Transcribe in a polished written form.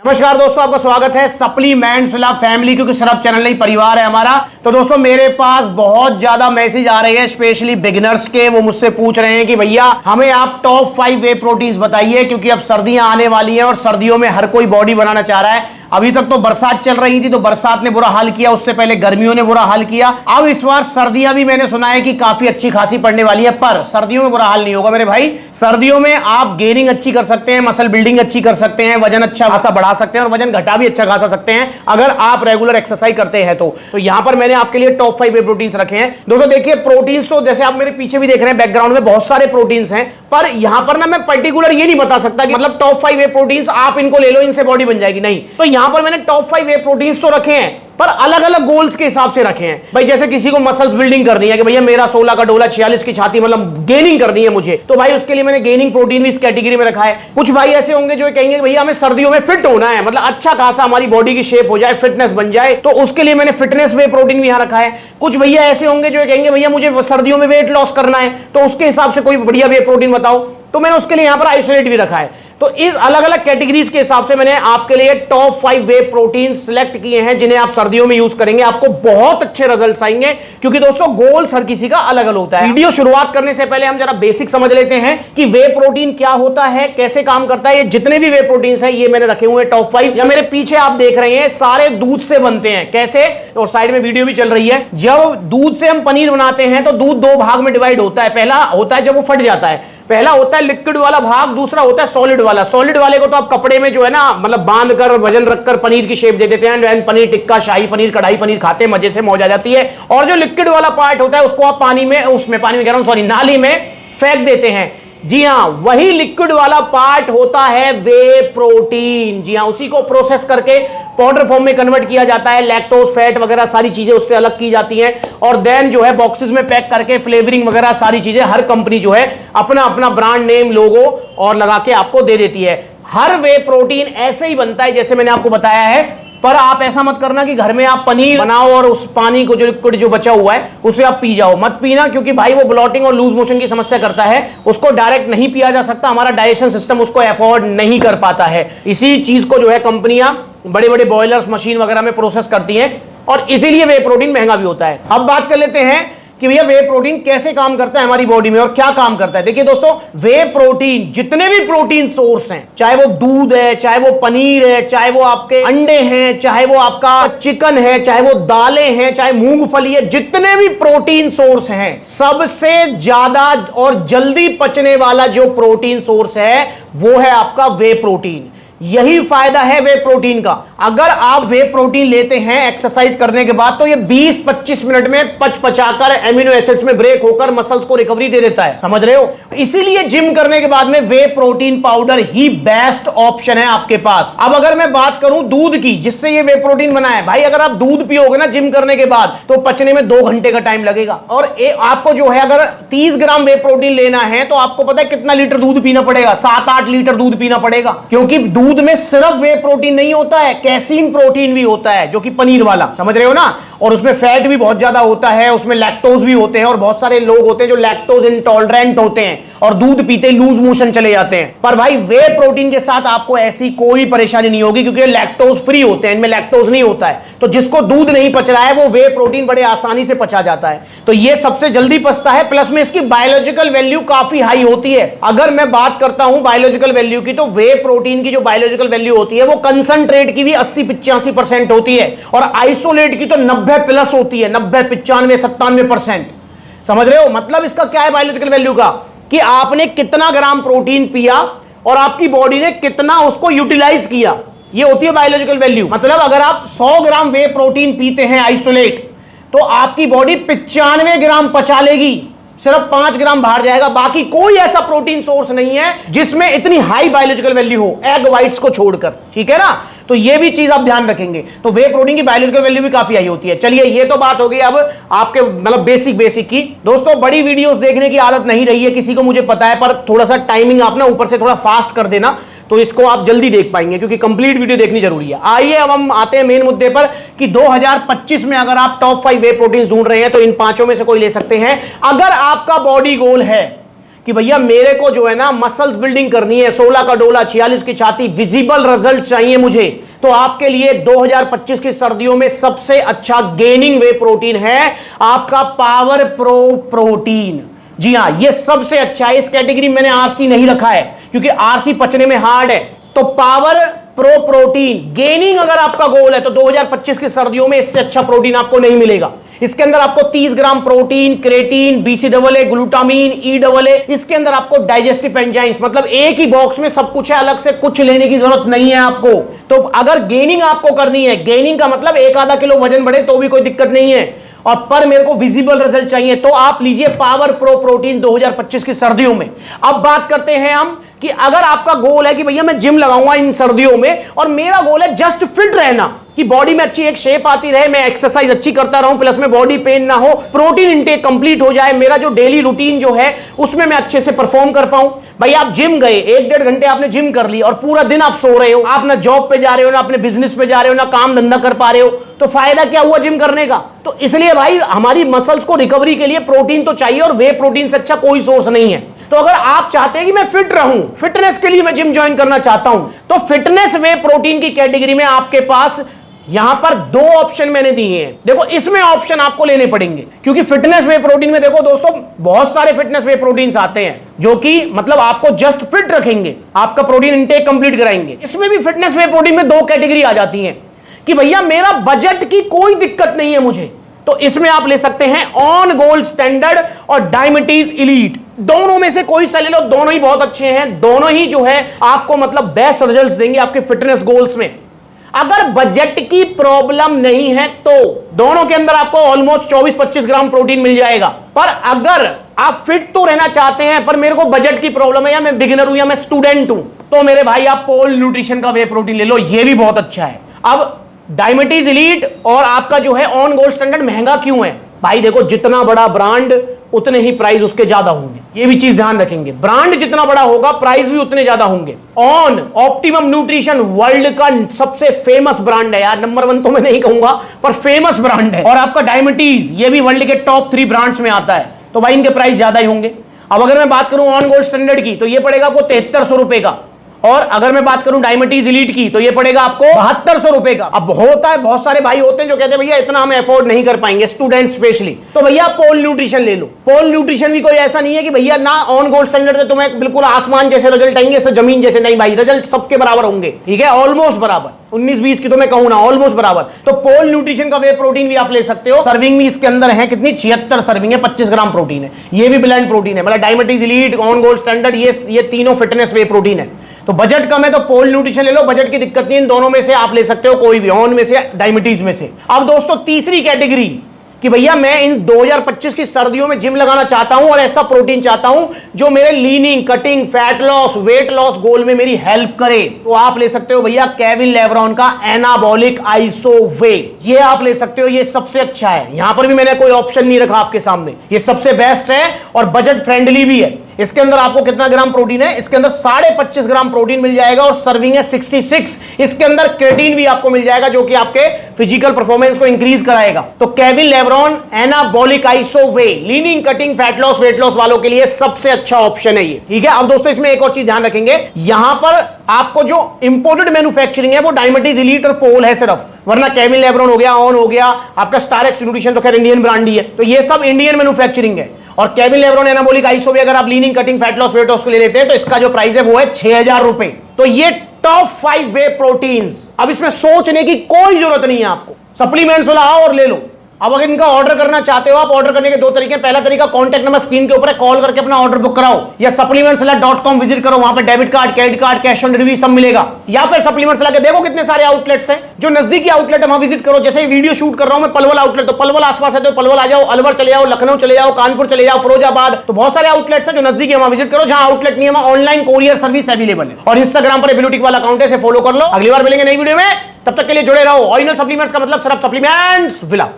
नमस्कार दोस्तों, आपका स्वागत है सप्लीमेंट्स लव फैमिली, क्योंकि सिर्फ चैनल नहीं परिवार है हमारा। तो दोस्तों मेरे पास बहुत ज्यादा मैसेज आ रहे हैं स्पेशली बिगिनर्स के। वो मुझसे पूछ रहे हैं कि भैया हमें आप टॉप 5 वे प्रोटीन्स बताइए, क्योंकि अब सर्दियां आने वाली हैं और सर्दियों में हर कोई बॉडी बनाना चाह रहा है। अभी तक तो बरसात चल रही थी तो बरसात ने बुरा हाल किया, उससे पहले गर्मियों ने बुरा हाल किया। अब इस बार सर्दियां भी मैंने सुना है कि काफी अच्छी खासी पड़ने वाली है, पर सर्दियों में बुरा हाल नहीं होगा मेरे भाई। सर्दियों में आप गेनिंग अच्छी कर सकते हैं, मसल बिल्डिंग अच्छी कर सकते हैं, वजन अच्छा खासा बढ़ा सकते हैं और वजन घटा भी अच्छा खासा सकते हैं अगर आप रेगुलर एक्सरसाइज करते हैं तो यहां पर मैंने आपके लिए टॉप 5 वे प्रोटीन्स रखे हैं। दोस्तों देखिए, प्रोटीन्स तो जैसे आप मेरे पीछे भी देख रहे हैं बैकग्राउंड में बहुत सारे प्रोटीन्स हैं, पर यहां पर ना मैं पर्टिकुलर ये नहीं बता सकता कि मतलब टॉप 5 वे प्रोटीन्स आप इनको ले लो इनसे बॉडी बन जाएगी, नहीं। तो यहां पर मैंने टॉप 5 वे प्रोटीन्स तो रखे हैं, पर अलग अलग गोल्स के हिसाब से रखे हैं। भाई जैसे किसी को मसल्स बिल्डिंग करनी है कि भैया मेरा 16 का डोला 46 की छाती मतलब गेनिंग करनी है मुझे, तो भाई उसके लिए मैंने गेनिंग प्रोटीन भी इस कैटेगरी में रखा है। कुछ भाई ऐसे होंगे जो कहेंगे भैया हमें सर्दियों में फिट होना है, मतलब अच्छा खासा हमारी बॉडी की शेप हो जाए, फिटनेस बन जाए, तो उसके लिए मैंने फिटनेस वे प्रोटीन भी यहां रखा है। कुछ भैया ऐसे होंगे जो कहेंगे भैया मुझे सर्दियों में वेट लॉस करना है, तो उसके हिसाब से कोई बढ़िया वे प्रोटीन बताओ, तो मैंने उसके लिए यहां पर आइसोलेट भी रखा है। तो इस अलग अलग कैटेगरीज के हिसाब से मैंने आपके लिए टॉप 5 वे प्रोटीन सिलेक्ट किए हैं जिन्हें आप सर्दियों में यूज करेंगे, आपको बहुत अच्छे रिजल्ट्स आएंगे। क्योंकि दोस्तों गोल्स हर किसी का अलग अलग होता है। वीडियो शुरुआत करने से पहले हम जरा बेसिक समझ लेते हैं कि वे प्रोटीन क्या होता है, कैसे काम करता है। ये जितने भी वे प्रोटीन हैं ये मैंने रखे हुए हैं टॉप 5। या मेरे पीछे आप देख रहे हैं सारे दूध से बनते हैं। कैसे? और साइड में वीडियो भी चल रही है। जब दूध से हम पनीर बनाते हैं तो दूध 2 भाग में डिवाइड होता है। पहला होता है जब वो फट जाता है, पहला होता है लिक्विड वाला भाग, दूसरा होता है सॉलिड वाला। सॉलिड वाले को तो आप कपड़े में जो है ना मतलब बांध कर वजन रखकर पनीर की शेप दे देते हैं, पनीर टिक्का, शाही पनीर, कढ़ाई पनीर खाते हैं, मजे से मौज आ जाती है। और जो लिक्विड वाला पार्ट होता है उसको आप पानी में कह रहा हूं सॉरी नाली में फेंक देते हैं। जी हां, वही लिक्विड वाला पार्ट होता है वे प्रोटीन। जी हां, उसी को प्रोसेस करके पाउडर फॉर्म में कन्वर्ट किया जाता है, लैक्टोज, फैट वगैरह सारी चीजें उससे अलग की जाती हैं और देन जो है बॉक्सेस में पैक करके फ्लेवरिंग वगैरह सारी चीजें हर कंपनी जो है अपना अपना ब्रांड नेम, लोगो और लगा के आपको दे देती है। हर वे प्रोटीन ऐसे ही बनता है जैसे मैंने आपको बताया है, पर आप ऐसा मत करना कि घर में आप पनीर बनाओ और उस पानी को जो लिक्विड जो बचा हुआ है उसे आप पी जाओ। मत पीना, क्योंकि भाई वो ब्लॉटिंग और लूज मोशन की समस्या करता है, उसको डायरेक्ट नहीं पिया जा सकता, हमारा डाइजेशन सिस्टम उसको अफोर्ड नहीं कर पाता है। इसी चीज को जो है कंपनियां बड़े बड़े बॉयलर्स, मशीन वगैरह में प्रोसेस करती हैं और इसीलिए वे प्रोटीन महंगा भी होता है। अब बात कर लेते हैं कि भैया वे प्रोटीन कैसे काम करता है हमारी बॉडी में और क्या काम करता है। देखिए दोस्तों, वे प्रोटीन जितने भी प्रोटीन सोर्स हैं, चाहे वो दूध है, चाहे वो पनीर है, चाहे वो आपके अंडे हैं, चाहे वो आपका चिकन है, चाहे वो दालें हैं, चाहे मूंगफली है, जितने भी प्रोटीन सोर्स हैं, सबसे ज्यादा और जल्दी पचने वाला जो प्रोटीन सोर्स है वो है आपका वे प्रोटीन। यही फायदा है वे प्रोटीन का। अगर आप वे प्रोटीन लेते हैं एक्सरसाइज करने के बाद तो ये 20-25 मिनट में पचाकर एमिनो एसिड्स में ब्रेक होकर मसल्स को रिकवरी दे देता है, समझ रहे हो। इसीलिए जिम करने के बाद में वे प्रोटीन पाउडर ही बेस्ट ऑप्शन है आपके पास। अब अगर मैं बात करूं दूध की, जिससे ये वे प्रोटीन बना है, भाई अगर आप दूध पियोगे ना जिम करने के बाद तो पचने में 2 घंटे का टाइम लगेगा। और आपको जो है अगर 30 ग्राम वे प्रोटीन लेना है तो आपको पता है कितना लीटर दूध पीना पड़ेगा? 7-8 लीटर दूध पीना पड़ेगा, क्योंकि दूध में सिर्फ वे प्रोटीन नहीं होता है, कैसीन प्रोटीन भी होता है, जो कि पनीर वाला, समझ रहे हो ना। और उसमें फैट भी बहुत ज्यादा होता है, उसमें लैक्टोज भी होते हैं और बहुत सारे लोग होते हैं जो लैक्टोज इंटॉलरेंट होते हैं और दूध पीते लूज मोशन चले जाते हैं। पर भाई वे प्रोटीन के साथ आपको ऐसी कोई परेशानी नहीं होगी, क्योंकि लैक्टोज फ्री होते हैं, इनमें लैक्टोज नहीं होता है। तो जिसको दूध नहीं पच रहा है वो वे प्रोटीन बड़े आसानी से पचा जाता है, तो ये सबसे जल्दी पचता है। प्लस में इसकी बायोलॉजिकल वैल्यू काफी हाई होती है। अगर मैं बात करता हूं बायोलॉजिकल वैल्यू की, तो वे प्रोटीन की जो बायोलॉजिकल वैल्यू होती है वो कंसंट्रेट की भी 80-85% होती है और आइसोलेट की तो 90+ होती है, 90, 95, 97%। समझ रहे हो मतलब इसका क्या है बायोलॉजिकल वैल्यू का, कि आपने कितना ग्राम प्रोटीन पिया और आपकी बॉडी ने कितना उसको यूटिलाइज किया, ये होती है बायोलॉजिकल वैल्यू। मतलब अगर आप 100 ग्राम वे प्रोटीन पीते हैं आइसोलेट, तो आपकी बॉडी 95 ग्राम पचा लेगी, सिर्फ 5 ग्राम बाहर जाएगा। बाकी कोई ऐसा प्रोटीन सोर्स नहीं है जिसमें इतनी हाई बायोलॉजिकल वैल्यू हो, एग व्हाइट्स को छोड़कर, ठीक है ना। तो ये भी चीज आप ध्यान रखेंगे। तो वे प्रोटीन की बायोलॉजिकल वैल्यू भी काफी हाई होती है। चलिए ये तो बात हो गई अब आपके मतलब बेसिक की। दोस्तों बड़ी वीडियोस देखने की आदत नहीं रही है किसी को, मुझे पता है, पर थोड़ा सा टाइमिंग आप ना ऊपर से थोड़ा फास्ट कर देना तो इसको आप जल्दी देख पाएंगे, क्योंकि कंप्लीट वीडियो देखनी जरूरी है। आइए अब हम आते हैं मेन मुद्दे पर कि 2025 में अगर आप टॉप 5 वे प्रोटीन ढूंढ रहे हैं तो इन 5 में से कोई ले सकते हैं। अगर आपका बॉडी गोल है कि भैया मेरे को जो है ना मसल्स बिल्डिंग करनी है, 16 का डोला 46 की छाती, विजिबल रिजल्ट चाहिए मुझे, तो आपके लिए 2025 की सर्दियों में सबसे अच्छा गेनिंग वे प्रोटीन है आपका पावर प्रो प्रोटीन। जी हां, ये सबसे अच्छा है। इस कैटेगरी में मैंने आरसी नहीं रखा है क्योंकि आरसी पचने में हार्ड है। तो पावर प्रो प्रोटीन गेनिंग अगर आपका गोल है तो 2025 की सर्दियों में इससे अच्छा प्रोटीन आपको नहीं मिलेगा। इसके अंदर आपको 30 gram protein, creatine, BCAA, glutamine, EAA, इसके अंदर आपको डाइजेस्टिव एंजाइम्स, मतलब एक ही बॉक्स में सब कुछ है, अलग से कुछ लेने की जरूरत नहीं है आपको। तो अगर गेनिंग आपको करनी है, गेनिंग का मतलब 1-आधा किलो वजन बढ़े तो भी कोई दिक्कत नहीं है, और पर मेरे को विजिबल रिजल्ट चाहिए, तो आप लीजिए पावर प्रो प्रोटीन 2025 की सर्दियों में। अब बात करते हैं हम कि अगर आपका गोल है कि भैया मैं जिम लगाऊंगा इन सर्दियों में और मेरा गोल है जस्ट फिट रहना, कि बॉडी में अच्छी एक शेप आती रहे, मैं एक्सरसाइज अच्छी करता रहूं, प्लस में बॉडी पेन ना हो, प्रोटीन इंटेक कंप्लीट हो जाए, मेरा जो डेली रूटीन जो है उसमें मैं अच्छे से परफॉर्म कर पाऊं। भाई आप जिम गए, 1-1.5 घंटे आपने जिम कर ली और पूरा दिन आप सो रहे हो, आप ना जॉब पे जा रहे हो, ना अपने बिजनेस पे जा रहे हो, ना काम धंधा कर पा रहे हो, तो फायदा क्या हुआ जिम करने का? तो इसलिए भाई हमारी मसल्स को रिकवरी के लिए प्रोटीन तो चाहिए, और वे प्रोटीन से अच्छा कोई सोर्स नहीं है। तो अगर आप चाहते हैं कि मैं फिट रहूं, फिटनेस के लिए मैं जिम ज्वाइन करना चाहता हूं, तो फिटनेस वे प्रोटीन की कैटेगरी में आपके पास यहां पर 2 ऑप्शन मैंने दिए हैं। देखो इसमें ऑप्शन आपको लेने पड़ेंगे क्योंकि फिटनेस वे प्रोटीन में देखो दोस्तों बहुत सारे फिटनेस वे प्रोटीन्स आते हैं जो कि मतलब आपको जस्ट फिट रखेंगे, आपका प्रोटीन इंटेक कंप्लीट कराएंगे। इसमें भी फिटनेस वे प्रोटीन में 2 कैटेगरी आ जाती हैं कि भैया मेरा बजट की कोई दिक्कत नहीं है मुझे, तो इसमें आप ले सकते हैं ऑन गोल स्टैंडर्ड और डायबिटीज इलीट। दोनों में से कोई सा ले लो, दोनों ही बहुत अच्छे हैं, दोनों ही जो है आपको मतलब बेस्ट रिजल्ट्स देंगे आपके फिटनेस गोल्स में। अगर बजट की प्रॉब्लम नहीं है तो दोनों के अंदर आपको ऑलमोस्ट 24-25 ग्राम प्रोटीन मिल जाएगा। पर अगर आप फिट तो रहना चाहते हैं पर मेरे को बजट की प्रॉब्लम है, या मैं बिगिनर हूं, या मैं स्टूडेंट हूं, तो मेरे भाई आप पोल न्यूट्रिशन का वे प्रोटीन ले लो, ये भी बहुत अच्छा है। अब डायबिटीज इलीट और आपका जो है ऑन गोल्ड स्टैंडर्ड महंगा क्यों है? भाई देखो जितना बड़ा ब्रांड उतने ही प्राइस उसके ज्यादा होंगे, ये भी चीज ध्यान रखेंगे। ब्रांड जितना बड़ा होगा प्राइस भी उतने ज्यादा होंगे। ऑन ऑप्टिमम न्यूट्रिशन वर्ल्ड का सबसे फेमस ब्रांड है यार, नंबर 1 तो मैं नहीं कहूंगा पर फेमस ब्रांड है। और आपका डायबिटीज ये भी वर्ल्ड के टॉप 3 ब्रांड्स में आता है, तो भाई इनके प्राइस ज्यादा ही होंगे। अब अगर मैं बात करूं ऑन गोल्ड स्टैंडर्ड की तो ये पड़ेगा आपको 7300 रुपए का, और अगर मैं बात करूं डायबिटीज इलीट की तो ये पड़ेगा आपको 7200 रुपए का। अब होता है बहुत सारे भाई होते हैं जो कहते हैं भैया इतना हम अफोर्ड नहीं कर पाएंगे, स्टूडेंट स्पेशली, तो भैया पोल न्यूट्रिशन ले लो। पोल न्यूट्रिशन भी कोई ऐसा नहीं है कि भैया ना ऑन गोल्ड स्टैंडर्ड से तुम्हें बिल्कुल आसमान जैसे रिजल्ट आएंगे, इससे जमीन जैसे, नहीं भाई, रिजल्ट सबके बराबर होंगे, ठीक है, ऑलमोस्ट बराबर, 19-20 की तो मैं कहूं ना, ऑलमोस्ट बराबर। तो पोल न्यूट्रिशन का वे प्रोटीन भी आप ले सकते हो। सर्विंग भी इसके अंदर है कितनी, 76 सर्विंग है, 25 ग्राम प्रोटीन है, ये भी ब्लेंड प्रोटीन है, मतलब diabetes elite, on gold standard, ये तीनों फिटनेस वे प्रोटीन है। तो बजट कम है तो पोल न्यूट्रिशन ले लो, बजट की दिक्कत नहीं, इन दोनों में से आप ले सकते हो कोई भी, ऑन में से, डायबिटीज में से। अब दोस्तों तीसरी कैटेगरी कि भैया मैं इन 2025 की सर्दियों में जिम लगाना चाहता हूं और ऐसा प्रोटीन चाहता हूं जो मेरे leaning, cutting, fat loss, weight loss goal में मेरी हेल्प करे, तो आप ले सकते हो भैया केविन लेब्रॉन का एनाबॉलिक आइसो वे, ये आप ले सकते हो, ये सबसे अच्छा है। यहां पर भी मैंने कोई ऑप्शन नहीं रखा आपके सामने, ये सबसे बेस्ट है और बजट फ्रेंडली भी है। इसके अंदर आपको कितना ग्राम प्रोटीन है, इसके अंदर 25.5 ग्राम प्रोटीन मिल जाएगा और सर्विंग है 66। इसके अंदर क्रेटीन भी आपको मिल जाएगा जो कि आपके फिजिकल परफॉर्मेंस को इंक्रीज कराएगा। तो Kevin Levrone anabolic iso whey leaning, cutting, fat loss, weight loss वालों के लिए सबसे अच्छा ऑप्शन है ये, ठीक है। अब दोस्तों इसमें एक और चीज ध्यान रखेंगे, यहां पर आपको जो इंपोर्टेड मैन्युफैक्चरिंग है वो डायबिटीज इलीट और पोल है सिर्फ, वरना केविन लेब्रॉन हो गया, ऑन हो गया, आपका स्टारएक्स न्यूट्रिशन तो खैर इंडियन ब्रांड ही है, तो ये सब इंडियन मैन्युफैक्चरिंग है। और केविन लेब्रॉन एनाबॉलिक आइसो भी अगर आप leaning, cutting, fat loss, weight loss के लिए लेते हैं तो इसका जो प्राइस है वो है 6000 रुपए। तो ये टॉप 5 वे प्रोटीन्स, अब इसमें सोचने की कोई जरूरत नहीं है आपको, सप्लीमेंट्स वाला आओ और ले लो। अब अगर इनका ऑर्डर करना चाहते हो आप, ऑर्डर करने के 2 तरीके, पहला तरीका कॉन्टैक्ट नंबर स्क्रीन के ऊपर है, कॉल करके अपना ऑर्डर बुक कराओ, या supplementsala.com विजिट करो, वहां पे debit card, credit card, cash on delivery सब मिलेगा। या फिर सप्लीमेंट्सला के देखो कितने सारे आउटलेट्स हैं, जो नजदीकी आउटलेट है वहां विजिट करो। जैसे वीडियो शूट कर रहा हूं मैं पलवल आउटलेट, तो पलवल आसपास है तो पलवल आ जाओ, अलवर चले जाओ, लखनऊ चले जाओ, कानपुर चले जाओ, फिरोजाबाद, तो बहुत सारे आउटलेट्स हैं जो नजदीकी है, वहां विजिट करो। जहां आउटलेट नहीं है वहां ऑनलाइन कोरियर सर्विस अवेलेबल है, और इंस्टाग्राम पर ब्लूटिक वाला अकाउंट है, फॉलो कर लो। अगली बार मिलेंगे नई वीडियो में, तब तक के लिए जुड़े रहो। ओरिजिनल सप्लीमेंट्स का मतलब सिर्फ सप्लीमेंट्स विला।